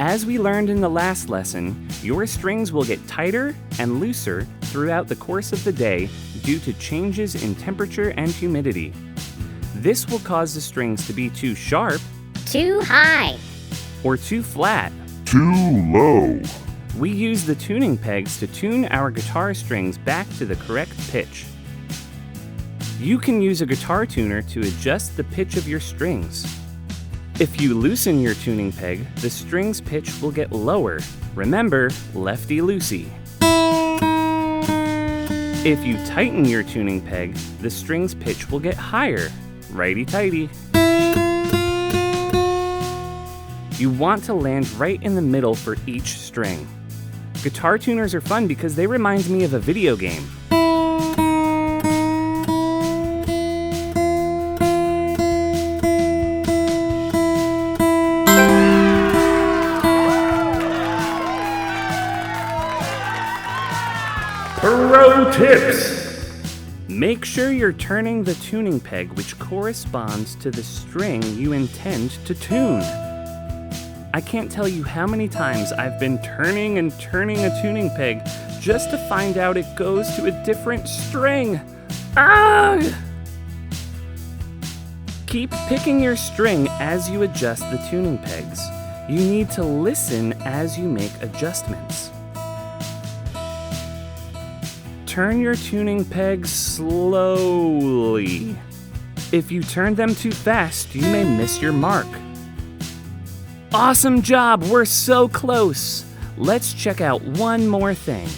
As we learned in the last lesson, your strings will get tighter and looser throughout the course of the day due to changes in temperature and humidity. This will cause the strings to be too sharp, too high, or too flat. Too low. We use the tuning pegs to tune our guitar strings back to the correct pitch. You can use a guitar tuner to adjust the pitch of your strings. If you loosen your tuning peg, the string's pitch will get lower. Remember, lefty-loosey. If you tighten your tuning peg, the string's pitch will get higher. Righty-tighty. You want to land right in the middle for each string. Guitar tuners are fun because they remind me of a video game. Pro tips! Make sure you're turning the tuning peg which corresponds to the string you intend to tune. I can't tell you how many times I've been turning and turning a tuning peg just to find out it goes to a different string. Ah! Keep picking your string as you adjust the tuning pegs. You need to listen as you make adjustments. Turn your tuning pegs slowly. If you turn them too fast, you may miss your mark. Awesome job, we're so close. Let's check out one more thing.